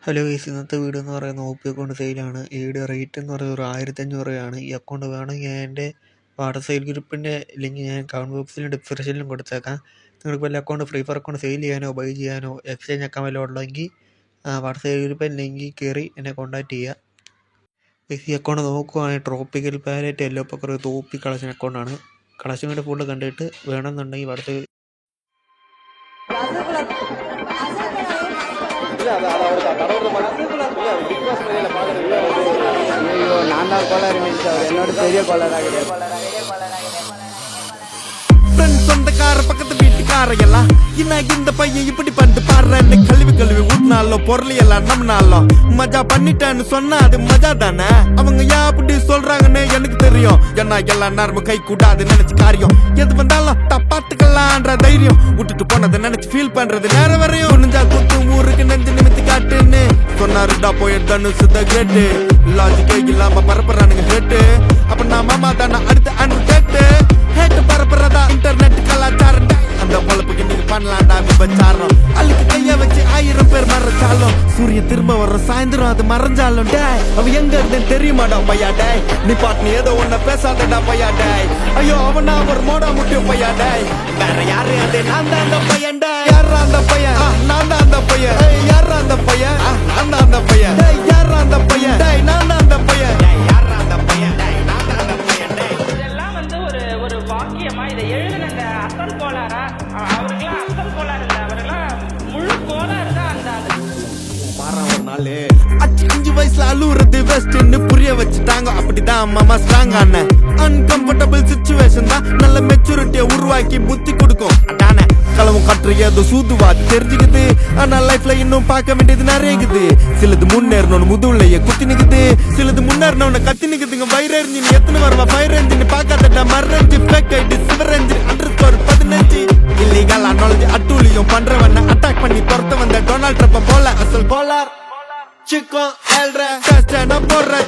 Hello guys, ഇന്നത്തെ video എന്ന് പറയുന്നത് ഒ പി അക്കൗണ്ട് സെയിലാണ്. ഈയുടെ റേറ്റ് എന്ന് പറയുന്നത് ഒരു 1500 രൂപയാണ്. ഈ അക്കൗണ്ട് വേണമെങ്കിൽ എൻ്റെ വാട്സപ്പ് ഗ്രൂപ്പിൻ്റെ ലിങ്ക് ഞാൻ കമൻറ്റ് ബോക്സിലും ഡിസ്ക്രിപ്ഷനിലും കൊടുത്തേക്കാം. നിങ്ങൾക്ക് വല്ല account free fire account sale ചെയ്യാനോ ബൈ ചെയ്യാനോ എക്സ്ചേഞ്ച് ആക്കാൻ വല്ലതും ഉള്ളെങ്കിൽ വാട്സപ്പ് ഗ്രൂപ്പിൽ ലിങ്കിൽ കയറി എന്നെ കോൺടാക്ട് ചെയ്യുക. ഈ അക്കൗണ്ട് നോക്കുവാണെങ്കിൽ ട്രോപ്പിക്കൽ പാലറ്റ് യെല്ലോ പക്കർ തോപ്പി കളക്ഷൻ അക്കൗണ്ടാണ്. കളക്ഷൻ്റെ ഫുള്ള് കണ്ടിട്ട് വേണമെന്നുണ്ടെങ്കിൽ വാട്സപ്പ് ஐயோ நான் தான் கோளாறு மிஸ் அவர் என்னோட பெரிய கோளாறாக சொந்தக்கார பக்கத்து வீட்டுக்காரையெல்லாம் இந்த பையன் இப்படி பண்ணிட்டு பாடுறேன்னு கழுவி ஊட்டினாலும் பொருளையெல்லாம் நம்மனாலும் மஜா பண்ணிட்டேன்னு சொன்னா அது மஜா தானே. அவங்க ஏன் அப்படி சொல்றாங்கன்னு எனக்கு தெரியும். ஏன்னா எல்லா நேரமும் கை கூடாது நினைச்சு காரியம் எது வந்தாலும் பாத்துக்கலான்ற தைரியம் விட்டுட்டு போனதை நினைச்சு ஃபீல் பண்றது நேரம் வரையும் நெஞ்சா குத்து ஊருக்கு நெஞ்சு நிமித்தி காட்டுன்னு சொன்னாருடா போயிட்டு சுத்த கேட்டு லாஜிக்கே இல்லாம பரப்புறானுங்க ஹேட்டு. அப்ப நான் மாமா தானே அடுத்த அன்பு கேட்டு ஹேட்டு பரப்புறதா இன்டர்நெட் கலாச்சாரம். அந்த பொழப்புக்கு நீங்க பண்ணலாம்டா விபச்சாரம். அழுக்கு கைய வச்சு 1000 பேர் மறைச்சாலும் சூரியன் திரும்ப வர்ற சாயந்தரம் அது மறைஞ்சாலும் டேய் அவ எங்க இருந்தேன்னு தெரியுமாடா பையா டேய். நீ பாட்டு ஏதோ ஒன்ன பேசாதடா பையா டேய். ஐயோ அவனா ஒரு மோடா முட்டியும் பையா டேய். வேற யாரு அது நான் தான் அந்த பையன் டேய். யாரா அந்த பையன் நான் தான் அந்த பையன். யாரா அந்த பையன் நான் தான் அந்த பையன். டேய் யாரா அந்த பையன் டேய் நான் தான் அந்த பையன். யாரா அந்த பையன் டேய் நான் தான் அந்த பையன் டேய். இதெல்லாம் ஒரு வாக்கியமா இதை எழுதுனங்க அசல் கோளாரா? அவருக்கெல்லாம் அசல் கோளாறு இல்லை, அவரெல்லாம் முழு கோளாறு தான். அந்த ஒரு நாள் 5 வயசுல அழுவுறது வெஸ்ட்னு புரிய வச்சுட்டாங்க. அப்படிதான் மாமா ஸ்ட்ராங் ஆன அன்கம்ஃபர்டபிள் சிச்சுவேஷன் தான் நல்ல மெச்சூரிட்டியை உருவாக்கி புத்தி கொடுக்கும். அதானே களவும் கற்று ஏதோ சூதுவா தெரிஞ்சுக்குது. ஆனா லைஃப்ல இன்னும் பார்க்க வேண்டியது நிறைய இருக்குது. சிலது முன்னேறணும்னு முதுகுலைய குத்தி நிக்குது, சிலது முன்னேறணும்னு கத்தி நிக்குதுங்க. ஃபயர் என்ஜின் எத்தனை வருவா ஃபயர் என்ஜின் பார்க்காதடா மர்ரஞ்சு ஃபேக் ஐடி சிவர் என்ஜின் _15 இல்லீகலா நாலேஜ் அட்டூழியம் பண்றவன அட்டாக் பண்ணி பொறுத்த வந்த டொனால்ட் ட்ரம்ப் போல அசல் கோலார் சிக்கோ எல்ற டஸ்ட் போடுற